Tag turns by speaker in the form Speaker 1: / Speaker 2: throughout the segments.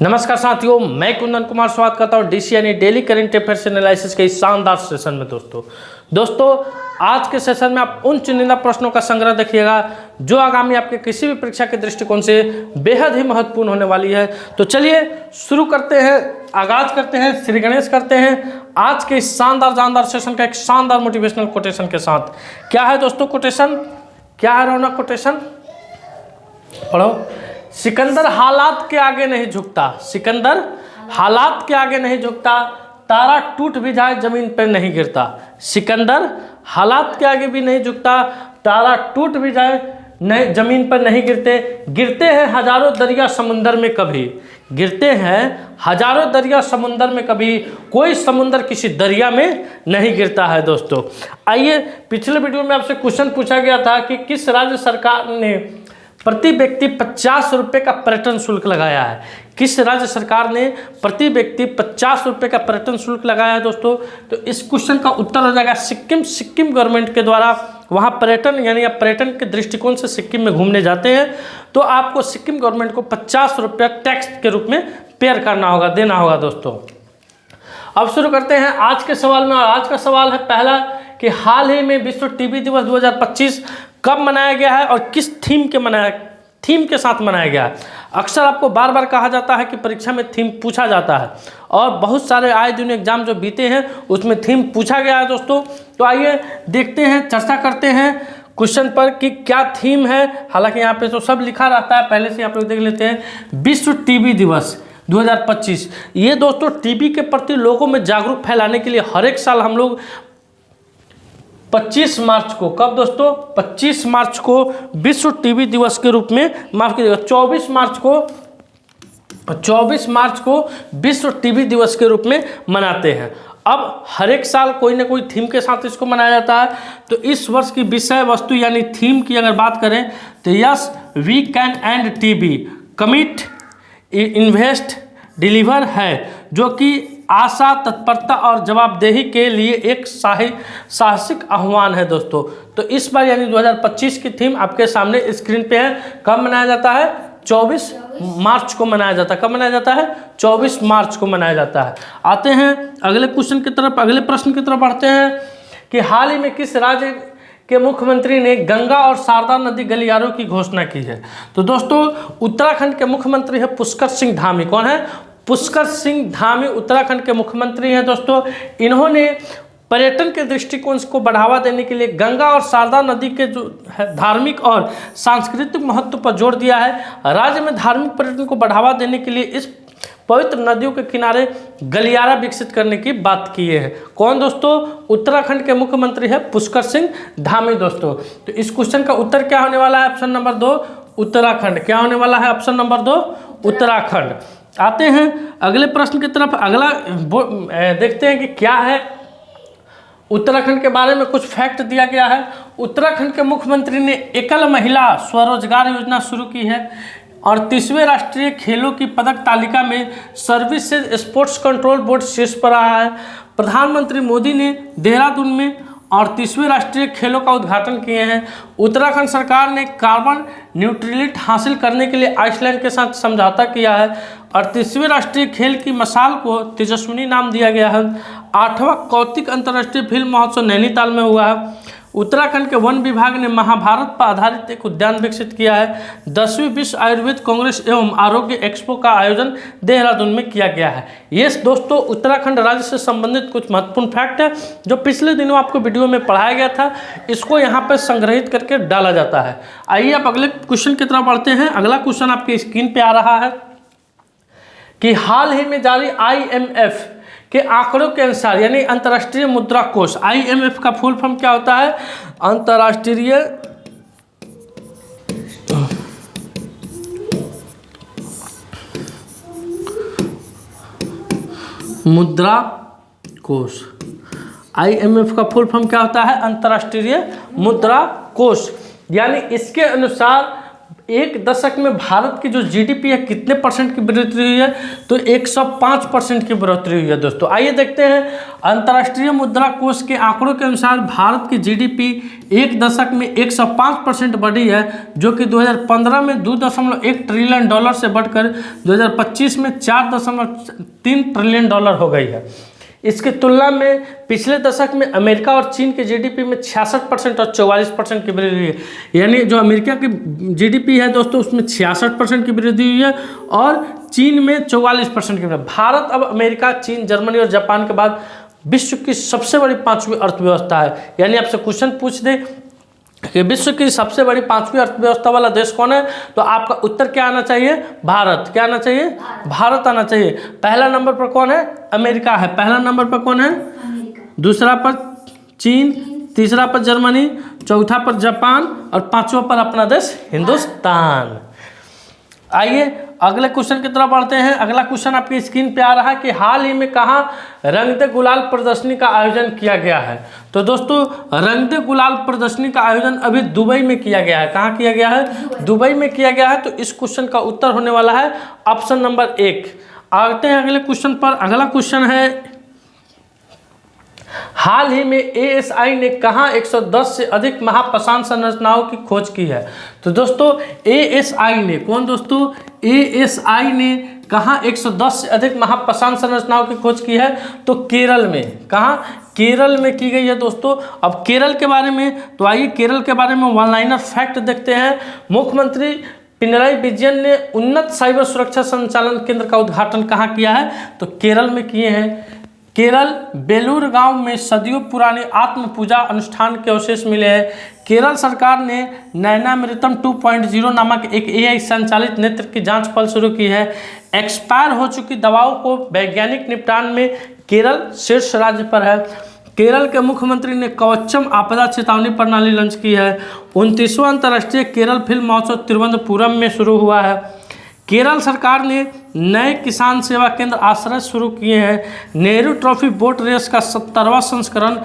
Speaker 1: नमस्कार साथियों, मैं कुंदन कुमार स्वागत करता हूँ डीसी यानी डेली करंट अफेयर्स एनालिसिस के इस शानदार सेशन में। दोस्तों आज के सेशन में आप उन चुनिंदा प्रश्नों का संग्रह देखिएगा जो आगामी आपके किसी भी परीक्षा के दृष्टिकोण से बेहद ही महत्वपूर्ण होने वाली है। तो चलिए शुरू करते हैं, आगाज करते हैं, श्री गणेश करते हैं आज के इस शानदार सेशन का एक शानदार मोटिवेशनल कोटेशन के साथ। क्या है दोस्तों कोटेशन? क्या है रौनक कोटेशन? पढ़ो। सिकंदर हालात के आगे नहीं झुकता, सिकंदर हालात के आगे नहीं झुकता, तारा टूट भी जाए जमीन पर नहीं गिरता। सिकंदर हालात के आगे भी नहीं झुकता, तारा टूट भी जाए नहीं जमीन पर नहीं गिरते। गिरते हैं हजारों दरिया समुंदर में कभी, गिरते हैं हजारों दरिया समुंदर में कभी, कोई समुंदर किसी दरिया में नहीं गिरता है। दोस्तों आइए, पिछले वीडियो में आपसे क्वेश्चन पूछा गया था कि किस राज्य सरकार ने प्रति व्यक्ति 50 रुपये का पर्यटन शुल्क लगाया है। किस राज्य सरकार ने प्रति व्यक्ति 50 रुपये का पर्यटन शुल्क लगाया है दोस्तों? तो इस क्वेश्चन का उत्तर हो जाएगा सिक्किम गवर्नमेंट के द्वारा। वहाँ पर्यटन यानी आप पर्यटन के दृष्टिकोण से सिक्किम में घूमने जाते हैं तो आपको सिक्किम गवर्नमेंट को 50 रुपये टैक्स के रूप में पेयर करना होगा, देना होगा। दोस्तों अब शुरू करते हैं आज के सवाल में। और आज का सवाल है पहला कि हाल ही में विश्व टीबी दिवस 2025 कब मनाया गया है और किस थीम के साथ मनाया गया है। अक्सर आपको बार बार कहा जाता है कि परीक्षा में थीम पूछा जाता है और बहुत सारे आए दिन एग्जाम जो बीते हैं उसमें थीम पूछा गया है दोस्तों। तो आइए देखते हैं, चर्चा करते हैं क्वेश्चन पर कि क्या थीम है। हालांकि यहाँ पे तो सब लिखा रहता है, पहले से आप लोग देख लेते हैं। विश्व टीबी दिवस 2025, ये दोस्तों टीबी के प्रति लोगों में जागरूक फैलाने के लिए हर एक साल हम लोग 25 मार्च को, कब दोस्तों? 25 मार्च को विश्व टीबी दिवस के रूप में, माफ कीजिएगा 24 मार्च को विश्व टीबी दिवस के रूप में मनाते हैं। अब हर एक साल कोई ना कोई थीम के साथ इसको मनाया जाता है। तो इस वर्ष की विषय वस्तु यानी थीम की अगर बात करें तो यस वी कैन एंड टीबी, कमिट, इन्वेस्ट, डिलीवर है, जो कि आशा, तत्परता और जवाबदेही के लिए एक साहसिक आह्वान है दोस्तों। तो इस बार यानी 2025 की थीम आपके सामने स्क्रीन पे है। कब मनाया जाता है? 24 मार्च को मनाया जाता है। कब मनाया जाता है? 24 मार्च को मनाया जाता है। आते हैं अगले क्वेश्चन की तरफ, अगले प्रश्न की तरफ बढ़ते हैं कि हाल ही में किस राज्य के मुख्यमंत्री ने गंगा और शारदा नदी गलियारों की घोषणा की है? तो दोस्तों उत्तराखंड के मुख्यमंत्री है पुष्कर सिंह धामी। कौन है? पुष्कर सिंह धामी उत्तराखंड के मुख्यमंत्री हैं दोस्तों। इन्होंने पर्यटन के दृष्टिकोण को बढ़ावा देने के लिए गंगा और शारदा नदी के जो धार्मिक और सांस्कृतिक महत्व पर जोर दिया है। राज्य में धार्मिक पर्यटन को बढ़ावा देने के लिए इस पवित्र नदियों के किनारे गलियारा विकसित करने की बात की है। कौन दोस्तों? उत्तराखंड के मुख्यमंत्री है पुष्कर सिंह धामी दोस्तों। तो इस क्वेश्चन का उत्तर क्या होने वाला है? Option number 2 Uttarakhand. क्या होने वाला है? Option number 2 Uttarakhand. आते हैं अगले प्रश्न की तरफ। अगला देखते हैं कि क्या है। उत्तराखंड के बारे में कुछ फैक्ट दिया गया है। उत्तराखंड के मुख्यमंत्री ने एकल महिला स्वरोजगार योजना शुरू की है और 30वें राष्ट्रीय खेलों की पदक तालिका में सर्विसेज स्पोर्ट्स कंट्रोल बोर्ड शीर्ष पर रहा है। प्रधानमंत्री मोदी ने देहरादून में 38वें राष्ट्रीय खेलों का उद्घाटन किए हैं। उत्तराखंड सरकार ने कार्बन न्यूट्रलिटी हासिल करने के लिए आइसलैंड के साथ समझौता किया है। 38वें राष्ट्रीय खेल की मशाल को तेजस्विनी नाम दिया गया है। 8वां कौतिक अंतर्राष्ट्रीय फिल्म महोत्सव नैनीताल में हुआ है। उत्तराखंड के वन विभाग ने महाभारत पर आधारित एक उद्यान विकसित किया है। 10वीं विश्व आयुर्वेद कांग्रेस एवं आरोग्य एक्सपो का आयोजन देहरादून में किया गया है। ये दोस्तों उत्तराखंड राज्य से संबंधित कुछ महत्वपूर्ण फैक्ट है जो पिछले दिनों आपको वीडियो में पढ़ाया गया था। इसको यहाँ पर संग्रहित करके डाला जाता है। आइए आप अगले क्वेश्चन की तरफ बढ़ते हैं। अगला क्वेश्चन आपकी स्क्रीन पे आ रहा है कि हाल ही में जारी IMF के आंकड़ों के अनुसार यानी अंतर्राष्ट्रीय मुद्रा कोष, IMF का फुल फॉर्म क्या होता है? अंतर्राष्ट्रीय मुद्रा कोष। IMF का फुल फॉर्म क्या होता है? अंतर्राष्ट्रीय मुद्रा कोष। यानी इसके अनुसार एक दशक में भारत की जो जीडीपी है कितने परसेंट की बढ़ोतरी हुई है, तो 105% की बढ़ोतरी हुई है दोस्तों। आइए देखते हैं अंतर्राष्ट्रीय मुद्रा कोष के आंकड़ों के अनुसार भारत की जीडीपी एक दशक में 105% बढ़ी है, जो कि 2015 में $2.1 ट्रिलियन से बढ़कर 2025 में $4.3 ट्रिलियन हो गई है। इसकी तुलना में पिछले दशक में अमेरिका और चीन के जीडीपी में 66% और 44% की वृद्धि हुई है। यानी जो अमेरिका की जीडीपी है दोस्तों उसमें 66% की वृद्धि हुई है और चीन में 44% की वृद्धि। भारत अब अमेरिका, चीन, जर्मनी और जापान के बाद विश्व की सबसे बड़ी 5वीं अर्थव्यवस्था है। यानी आपसे क्वेश्चन पूछ दे कि विश्व की सबसे बड़ी 5वीं अर्थव्यवस्था वाला देश कौन है, तो आपका उत्तर क्या आना चाहिए? भारत। क्या आना चाहिए? भारत आना चाहिए। पहला नंबर पर कौन है? अमेरिका है। पहला नंबर पर कौन है? दूसरा पर चीन, तीसरा पर जर्मनी, चौथा पर जापान और पांचवा पर अपना देश हिंदुस्तान। आइए अगले क्वेश्चन की तरफ बढ़ते हैं। अगला क्वेश्चन आपकी स्क्रीन पे आ रहा है कि हाल ही में कहाँ रंग दे गुलाल प्रदर्शनी का आयोजन किया गया है। तो दोस्तों रंग दे गुलाल प्रदर्शनी का आयोजन अभी दुबई में किया गया है। कहाँ किया गया है? दुबई में किया गया है। तो इस क्वेश्चन का उत्तर होने वाला है ऑप्शन नंबर 1। आते हैं अगले क्वेश्चन पर। अगला क्वेश्चन है हाल ही में एएसआई ने कहाँ 110 से अधिक महाप्रशांत संरचनाओं की खोज की है। तो दोस्तों एएसआई ने, कौन दोस्तों? एएसआई ने कहाँ 110 से अधिक महाप्रशांत संरचनाओं की खोज की है, तो केरल में। कहाँ? केरल में की गई है दोस्तों। अब केरल के बारे में, तो आइए केरल के बारे में वन लाइनर फैक्ट देखते हैं। मुख्यमंत्री पिनराई विजयन ने उन्नत साइबर सुरक्षा संचालन केंद्र का उद्घाटन कहाँ किया है, तो केरल में किए हैं। केरल बेलूर गांव में सदियों पुराने आत्म पूजा अनुष्ठान के अवशेष मिले हैं। केरल सरकार ने नैनामृतम 2.0 नामक एक एआई संचालित नेत्र की जांच पल शुरू की है। एक्सपायर हो चुकी दवाओं को वैज्ञानिक निपटान में केरल शीर्ष राज्य पर है। केरल के मुख्यमंत्री ने कवचम आपदा चेतावनी प्रणाली लॉन्च की है। 29वां अंतर्राष्ट्रीय केरल फिल्म महोत्सव तिरुवनंतपुरम में शुरू हुआ है। केरल सरकार ने नए किसान सेवा केंद्र आश्रय शुरू किए हैं। नेहरू ट्रॉफी बोट रेस का 70वां संस्करण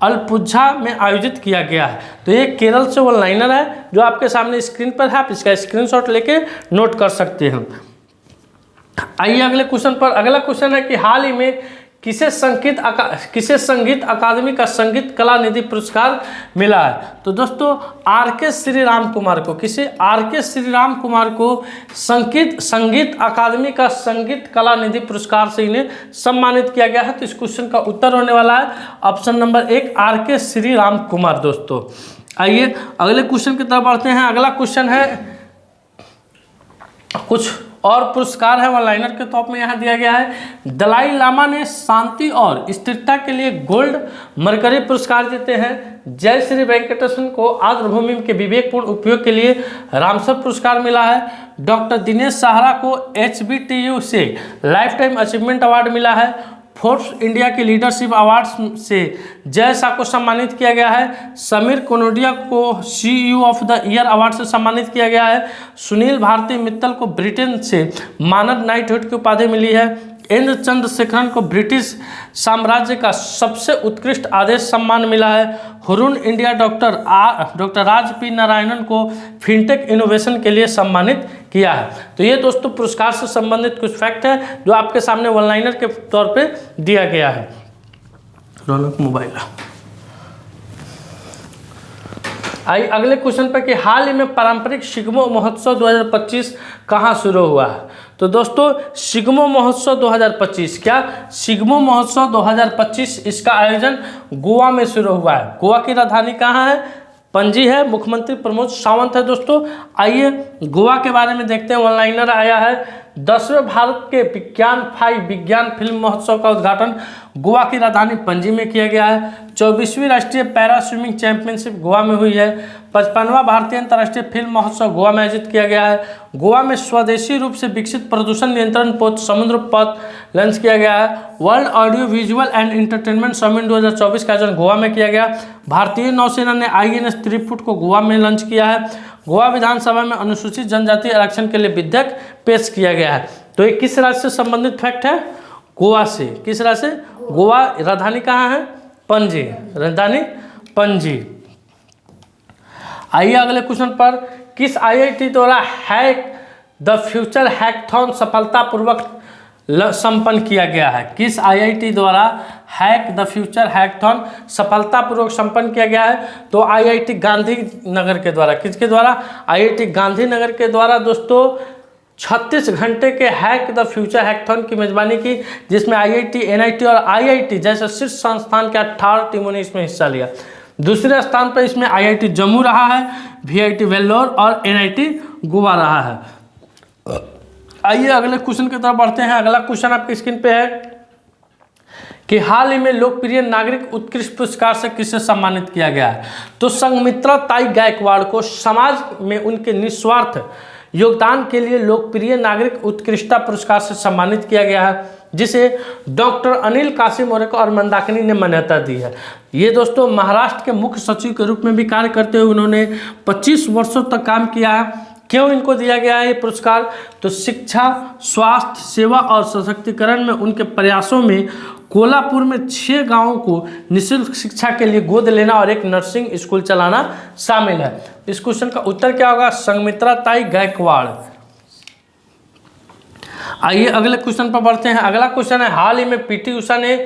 Speaker 1: अलपुझा में आयोजित किया गया है। तो ये केरल से वन लाइनर है जो आपके सामने स्क्रीन पर है, आप इसका स्क्रीनशॉट लेके नोट कर सकते हैं। आइए अगले क्वेश्चन पर। अगला क्वेश्चन है कि हाल ही में किसे संगीत अकादमी का संगीत कला निधि पुरस्कार मिला है। तो दोस्तों आर.के. श्रीराम कुमार को, किसे? आर.के. श्रीराम कुमार को संगीत अकादमी का संगीत कला निधि पुरस्कार से इन्हें सम्मानित किया गया है। तो इस क्वेश्चन का उत्तर होने वाला है option number 1 R K. Shriram Kumar दोस्तों। आइए अगले क्वेश्चन की तरफ बढ़ते हैं। अगला क्वेश्चन है, कुछ और पुरस्कार है वन लाइनर के तौर में यहाँ दिया गया है। दलाई लामा ने शांति और स्थिरता के लिए गोल्ड मरकरी पुरस्कार देते हैं। जय श्री वेंकटेशन को आर्द्रभूमि के विवेकपूर्ण उपयोग के लिए रामसर पुरस्कार मिला है। डॉक्टर दिनेश साहरा को HBTU से लाइफ टाइम अचीवमेंट अवार्ड मिला है। फोर्ब्स इंडिया के लीडरशिप अवार्ड्स से जय शाह को सम्मानित किया गया है। समीर कनोडिया को CEO of the year award से सम्मानित किया गया है। सुनील भारती मित्तल को ब्रिटेन से मानद नाइटहुड की उपाधि मिली है। इंद्र चंद्रशेखरन को ब्रिटिश साम्राज्य का सबसे उत्कृष्ट आदेश सम्मान मिला है। हुरून इंडिया डॉक्टर राज पी नारायणन को फिनटेक इनोवेशन के लिए सम्मानित किया है। तो ये दोस्तों पुरस्कार से संबंधित कुछ फैक्ट है जो आपके सामने वन लाइनर के तौर पे दिया गया है। रौनक मोबाइल। आइए अगले क्वेश्चन पर कि हाल ही में पारंपरिक शिग्मो महोत्सव 2025 कहाँ शुरू हुआ है। तो दोस्तों शिग्मो महोत्सव 2025, क्या शिग्मो महोत्सव 2025, इसका आयोजन गोवा में शुरू हुआ है। गोवा की राजधानी कहाँ है? पणजी है। मुख्यमंत्री प्रमोद सावंत है दोस्तों। आइए गोवा के बारे में देखते हैं। वन लाइनर आया है, 10वें भारत के विज्ञान फिल्म महोत्सव का उद्घाटन गोवा की राजधानी पणजी में किया गया है। 24वीं राष्ट्रीय पैरा स्विमिंग चैंपियनशिप गोवा में हुई है। 55वां भारतीय अंतर्राष्ट्रीय फिल्म महोत्सव गोवा में आयोजित किया गया है। गोवा में स्वदेशी रूप से विकसित प्रदूषण नियंत्रण पोत समुद्र पथ लॉन्च किया गया है। World audio visual and entertainment summit 2024 का आयोजन गोवा में किया गया। भारतीय नौसेना ने INS त्रिपुट को गोवा में लॉन्च किया है। गोवा विधानसभा में अनुसूचित जनजाति आरक्षण के लिए विधेयक पेश किया गया है। तो ये किस राज्य से संबंधित फैक्ट है? गोवा से। किस राज्य से? गोवा। राजधानी कहाँ है? पणजी। राजधानी पणजी। आइए अगले क्वेश्चन पर, किस आईआईटी द्वारा हैक द फ्यूचर हैकथॉन सफलतापूर्वक संपन्न किया गया है? किस आईआईटी द्वारा हैक द फ्यूचर हैकथॉन सफलतापूर्वक संपन्न किया गया है? तो आईआईटी गांधीनगर के द्वारा। किसके द्वारा? आईआईटी गांधीनगर के द्वारा दोस्तों 36 घंटे के हैक द फ्यूचर हैकथॉन की मेजबानी की, जिसमें आईआईटी, एनआईटी और आईआईटी जैसे शीर्ष संस्थान के 18 टीमों ने इसमें हिस्सा लिया। दूसरे स्थान पर इसमें आईआईटी जम्मू रहा है, वीआईटी वेल्लोर और एनआईटी गोवा रहा है। आइए अगले क्वेश्चन की तरफ बढ़ते हैं। अगला क्वेश्चन आपकी स्क्रीन पे है कि हाल ही में लोकप्रिय नागरिक उत्कृष्ट पुरस्कार से किसे सम्मानित किया गया है? तो संघमित्रा ताई गायकवाड़ को समाज में उनके निस्वार्थ योगदान के लिए लोकप्रिय नागरिक उत्कृष्टता पुरस्कार से सम्मानित किया गया है, जिसे डॉक्टर अनिल काशी मोरेको और मंदाकिनी ने मान्यता दी है। ये दोस्तों महाराष्ट्र के मुख्य सचिव के रूप में भी कार्य करते हुए उन्होंने 25 वर्षों तक काम किया है। क्यों इनको दिया गया है ये पुरस्कार? तो शिक्षा, स्वास्थ्य सेवा और सशक्तिकरण में उनके प्रयासों में कोल्हापुर में 6 गांवों को निःशुल्क शिक्षा के लिए गोद लेना और एक नर्सिंग स्कूल चलाना शामिल है। इस क्वेश्चन का उत्तर क्या होगा? संघमित्रा ताई गायकवाड़। आइए अगले क्वेश्चन पर बढ़ते हैं। अगला क्वेश्चन है, हाल ही में पीटी उषा ने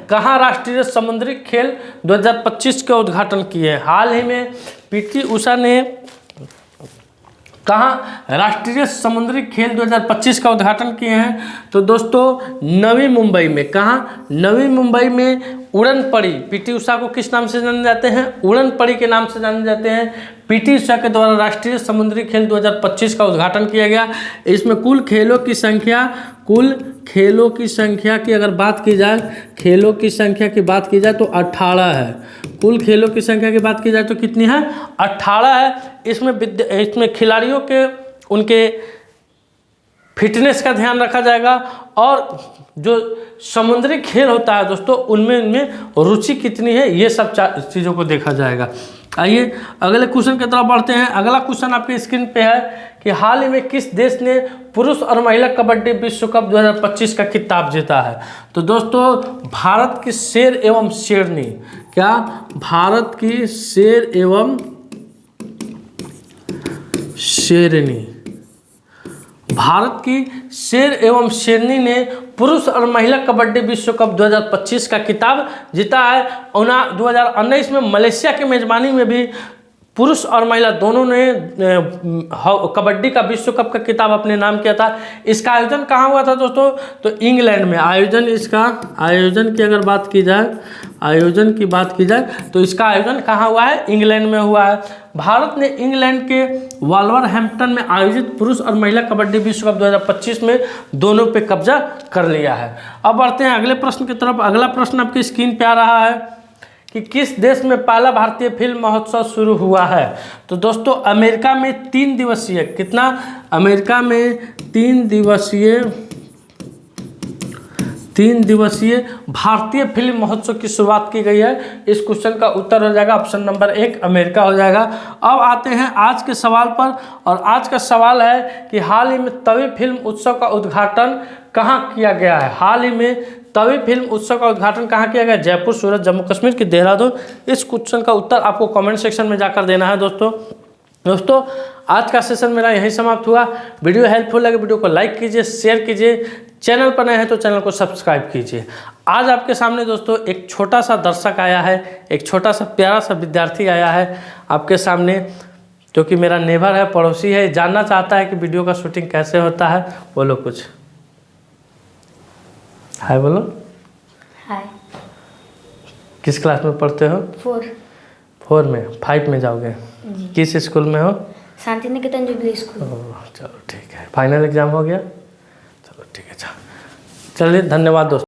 Speaker 1: कहाँ राष्ट्रीय समुद्री खेल 2025 के उद्घाटन किए? हाल ही में पीटी उषा ने कहाँ राष्ट्रीय समुद्री खेल 2025 का उद्घाटन किए हैं? तो दोस्तों नवी मुंबई में। कहाँ? नवी मुंबई में उड़न पड़ी। पीटी उषा को किस नाम से जाने जाते हैं? उड़न पड़ी के नाम से जाने जाते हैं। पीटी उषा के द्वारा राष्ट्रीय समुद्री खेल 2025 का उद्घाटन किया गया। इसमें कुल खेलों की संख्या की अगर बात की जाए, खेलों की संख्या की बात की जाए तो 18 है। कुल खेलों की संख्या की बात की जाए तो कितनी है? 18 है। इसमें खिलाड़ियों के उनके फिटनेस का ध्यान रखा जाएगा और जो समुद्री खेल होता है दोस्तों उनमें रुचि कितनी है, ये सब चीज़ों को देखा जाएगा। आइए अगले क्वेश्चन की तरफ बढ़ते हैं। अगला क्वेश्चन आपकी स्क्रीन पे है कि हाल ही में किस देश ने पुरुष और महिला कबड्डी विश्व कप 2025 का खिताब जीता है? तो दोस्तों भारत की शेर एवं शेरनी। क्या? भारत की शेर एवं शेरनी। भारत की शेर एवं शेरनी ने पुरुष और महिला कबड्डी विश्व कप 2025 का खिताब जीता है। 2019 में मलेशिया की मेजबानी में भी पुरुष और महिला दोनों ने कबड्डी का विश्व कप का खिताब अपने नाम किया था। इसका आयोजन कहाँ हुआ था दोस्तों? तो इंग्लैंड में। आयोजन की अगर बात की जाए तो इसका आयोजन कहाँ हुआ है? इंग्लैंड में हुआ है। भारत ने इंग्लैंड के वॉल्वरहैम्पटन में आयोजित पुरुष और महिला कबड्डी विश्व कप 2025 में दोनों पे कब्जा कर लिया है। अब बढ़ते हैं अगले प्रश्न की तरफ। अगला प्रश्न आपकी स्क्रीन पे आ रहा है कि किस देश में पहला भारतीय फिल्म महोत्सव शुरू हुआ है? तो दोस्तों अमेरिका में 3 दिवसीय, कितना? अमेरिका में 3 दिवसीय भारतीय फिल्म महोत्सव की शुरुआत की गई है। इस क्वेश्चन का उत्तर हो जाएगा ऑप्शन नंबर 1 अमेरिका हो जाएगा। अब आते हैं आज के सवाल पर, और आज का सवाल है कि हाल ही में तवी फिल्म उत्सव का उद्घाटन कहाँ किया गया है? हाल ही में तवी फिल्म उत्सव का उद्घाटन कहाँ किया गया? जयपुर, सूरत, जम्मू कश्मीर की देहरादून। इस क्वेश्चन का उत्तर आपको कमेंट सेक्शन में जाकर देना है दोस्तों आज का सेशन मेरा यहीं समाप्त हुआ। वीडियो हेल्पफुल लगे वीडियो को लाइक कीजिए, शेयर कीजिए, चैनल पर नए हैं तो चैनल को सब्सक्राइब कीजिए। आज आपके सामने दोस्तों एक छोटा सा दर्शक आया है, एक छोटा सा प्यारा सा विद्यार्थी आया है आपके सामने, जो कि मेरा नेबर है, पड़ोसी है, जानना चाहता है कि वीडियो का शूटिंग कैसे होता है। बोलो कुछ। हाय बोलो।
Speaker 2: हाय।
Speaker 1: किस क्लास में पढ़ते हो? 4 में। 5 में जाओगे? किस स्कूल में हो?
Speaker 2: Shanti Niketan jubilee school.
Speaker 1: चलो ठीक है। फाइनल एग्जाम हो गया? चलो ठीक है। चलिए धन्यवाद दोस्तों।